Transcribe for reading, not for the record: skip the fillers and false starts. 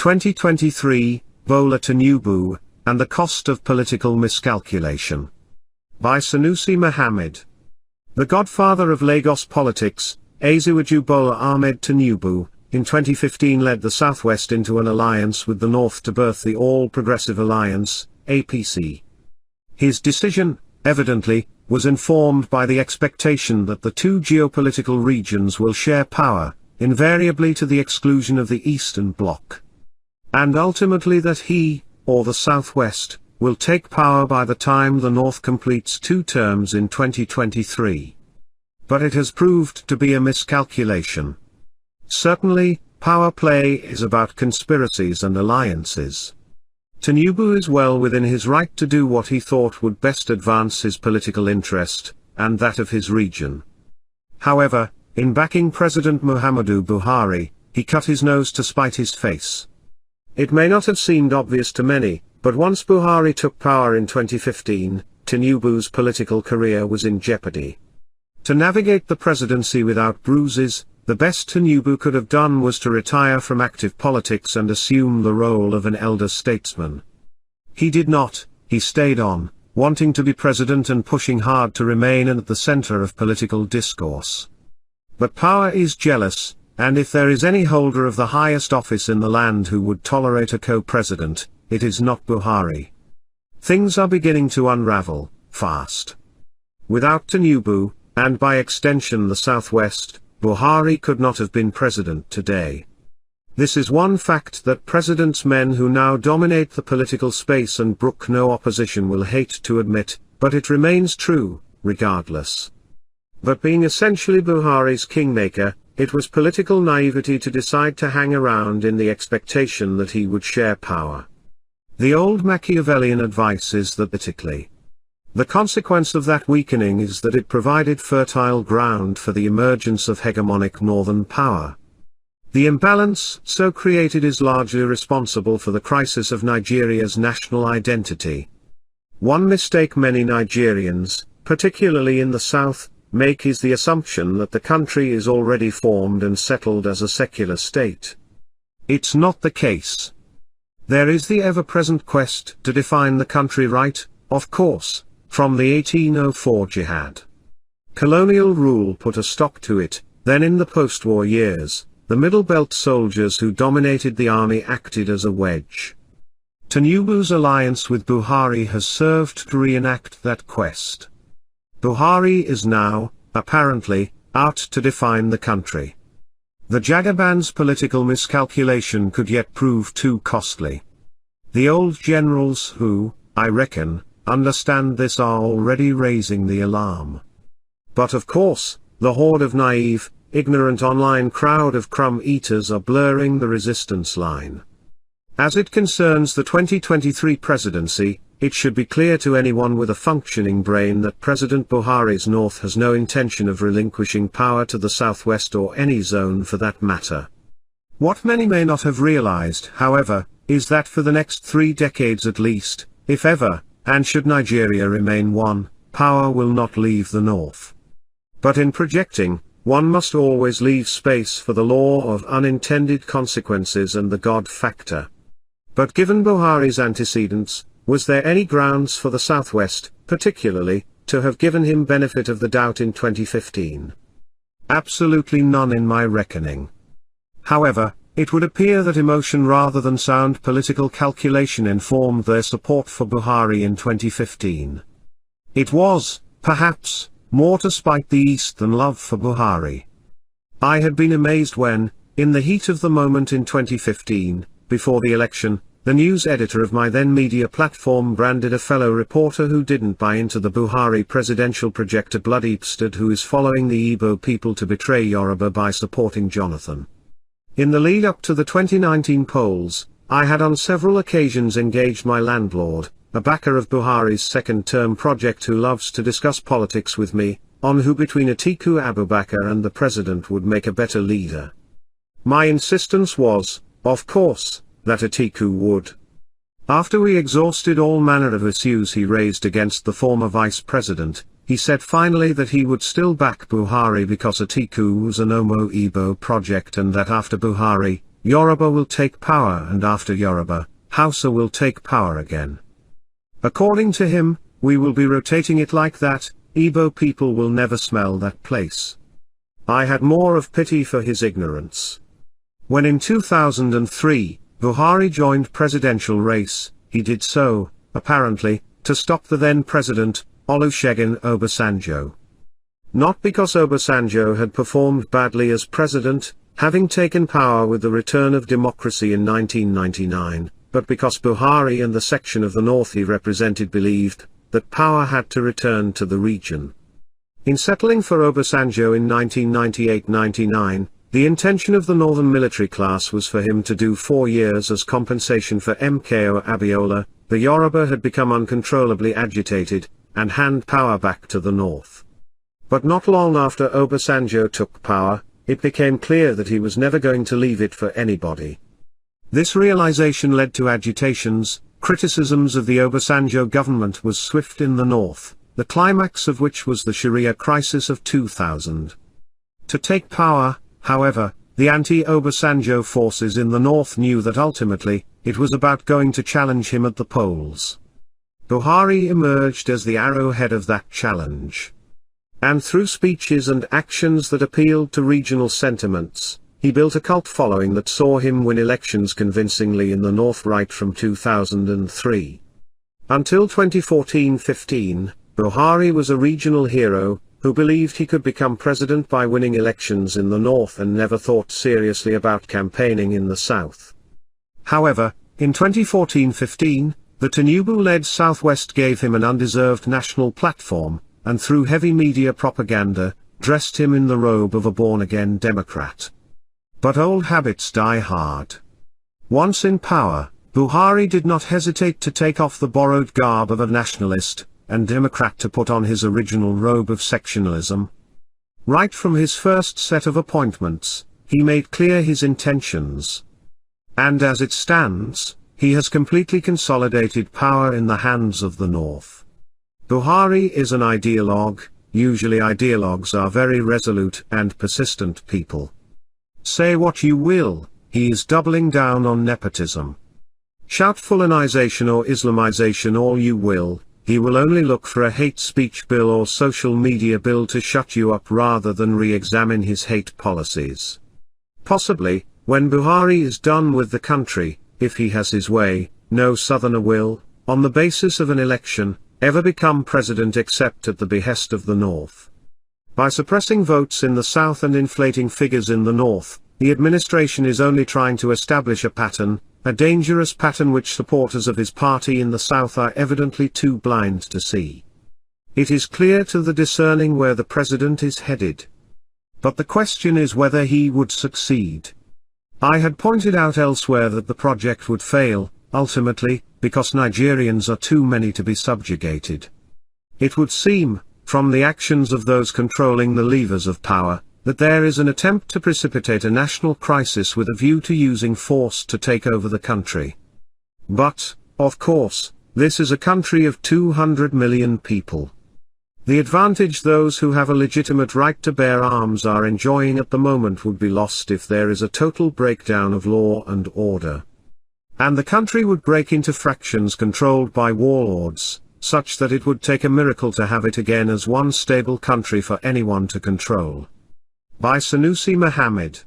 2023, Bola Tinubu, and the Cost of Political Miscalculation. By Sanusi Mohammed. The godfather of Lagos politics, Asiwaju Bola Ahmed Tinubu, in 2015 led the Southwest into an alliance with the North to birth the All Progressive Alliance, APC. His decision, evidently, was informed by the expectation that the two geopolitical regions will share power, invariably to the exclusion of the Eastern Bloc. And ultimately that he, or the Southwest, will take power by the time the North completes 2 terms in 2023. But it has proved to be a miscalculation. Certainly, power play is about conspiracies and alliances. Tinubu is well within his right to do what he thought would best advance his political interest, and that of his region. However, in backing President Muhammadu Buhari, he cut his nose to spite his face. It may not have seemed obvious to many, but once Buhari took power in 2015, Tinubu's political career was in jeopardy. To navigate the presidency without bruises, the best Tinubu could have done was to retire from active politics and assume the role of an elder statesman. He did not, he stayed on, wanting to be president and pushing hard to remain at the center of political discourse. But power is jealous, and if there is any holder of the highest office in the land who would tolerate a co-president, it is not Buhari. Things are beginning to unravel, fast. Without Tinubu, and by extension the Southwest, Buhari could not have been president today. This is one fact that president's men who now dominate the political space and brook no opposition will hate to admit, but it remains true, regardless. But being essentially Buhari's kingmaker, it was political naivety to decide to hang around in the expectation that he would share power. The old Machiavellian advice is that politically. The consequence of that weakening is that it provided fertile ground for the emergence of hegemonic northern power. The imbalance so created is largely responsible for the crisis of Nigeria's national identity. One mistake many Nigerians, particularly in the South, make is the assumption that the country is already formed and settled as a secular state. It's not the case. There is the ever-present quest to define the country right, of course, from the 1804 jihad. Colonial rule put a stop to it, then in the post-war years, the Middle Belt soldiers who dominated the army acted as a wedge. Tinubu's alliance with Buhari has served to reenact that quest. Buhari is now, apparently, out to define the country. The Jagaban's political miscalculation could yet prove too costly. The old generals who, I reckon, understand this are already raising the alarm. But of course, the horde of naive, ignorant online crowd of crumb eaters are blurring the resistance line. As it concerns the 2023 presidency, it should be clear to anyone with a functioning brain that President Buhari's North has no intention of relinquishing power to the Southwest or any zone for that matter. What many may not have realized, however, is that for the next 3 decades at least, if ever, and should Nigeria remain one, power will not leave the North. But in projecting, one must always leave space for the law of unintended consequences and the God factor. But given Buhari's antecedents, was there any grounds for the Southwest, particularly, to have given him benefit of the doubt in 2015? Absolutely none in my reckoning. However, it would appear that emotion rather than sound political calculation informed their support for Buhari in 2015. It was, perhaps, more to spite the East than love for Buhari. I had been amazed when, in the heat of the moment in 2015, before the election, the news editor of my then media platform branded a fellow reporter who didn't buy into the Buhari presidential project a bloody bastard who is following the Igbo people to betray Yoruba by supporting Jonathan. In the lead-up to the 2019 polls, I had on several occasions engaged my landlord, a backer of Buhari's second-term project who loves to discuss politics with me, on who between Atiku Abubakar and the president would make a better leader. My insistence was, of course, that Atiku would. After we exhausted all manner of issues he raised against the former vice president, he said finally that he would still back Buhari because Atiku was an Omo Igbo project and that after Buhari, Yoruba will take power, and after Yoruba, Hausa will take power again. According to him, we will be rotating it like that. Igbo people will never smell that place. I had more of pity for his ignorance. When in 2003, Buhari joined presidential race, he did so, apparently, to stop the then president, Olusegun Obasanjo. Not because Obasanjo had performed badly as president, having taken power with the return of democracy in 1999, but because Buhari and the section of the north he represented believed that power had to return to the region. In settling for Obasanjo in 1998-99, the intention of the northern military class was for him to do 4 years as compensation for MKO Abiola. The Yoruba had become uncontrollably agitated, and hand power back to the north. But not long after Obasanjo took power, it became clear that he was never going to leave it for anybody. This realization led to agitations. Criticisms of the Obasanjo government was swift in the north, the climax of which was the Sharia crisis of 2000. To take power, however, the anti-Obasanjo forces in the north knew that ultimately, it was about going to challenge him at the polls. Buhari emerged as the arrowhead of that challenge. And through speeches and actions that appealed to regional sentiments, he built a cult following that saw him win elections convincingly in the north right from 2003. Until 2014-15, Buhari was a regional hero, who believed he could become president by winning elections in the north and never thought seriously about campaigning in the south. However, in 2014-15, the Tinubu-led Southwest gave him an undeserved national platform, and through heavy media propaganda, dressed him in the robe of a born-again Democrat. But old habits die hard. Once in power, Buhari did not hesitate to take off the borrowed garb of a nationalist and Democrat to put on his original robe of sectionalism. Right from his first set of appointments, he made clear his intentions. And as it stands, he has completely consolidated power in the hands of the North. Buhari is an ideologue. Usually ideologues are very resolute and persistent people. Say what you will, he is doubling down on nepotism. Shout Fulanization or Islamization all you will, he will only look for a hate speech bill or social media bill to shut you up rather than re-examine his hate policies. Possibly, when Buhari is done with the country, if he has his way, no Southerner will, on the basis of an election, ever become president except at the behest of the North. By suppressing votes in the South and inflating figures in the North, the administration is only trying to establish a pattern, a dangerous pattern which supporters of his party in the South are evidently too blind to see. It is clear to the discerning where the president is headed. But the question is whether he would succeed. I had pointed out elsewhere that the project would fail, ultimately, because Nigerians are too many to be subjugated. It would seem, from the actions of those controlling the levers of power, that there is an attempt to precipitate a national crisis with a view to using force to take over the country. But, of course, this is a country of 200 million people. The advantage those who have a legitimate right to bear arms are enjoying at the moment would be lost if there is a total breakdown of law and order. And the country would break into fractions controlled by warlords, such that it would take a miracle to have it again as one stable country for anyone to control. By Sanusi Muhammad.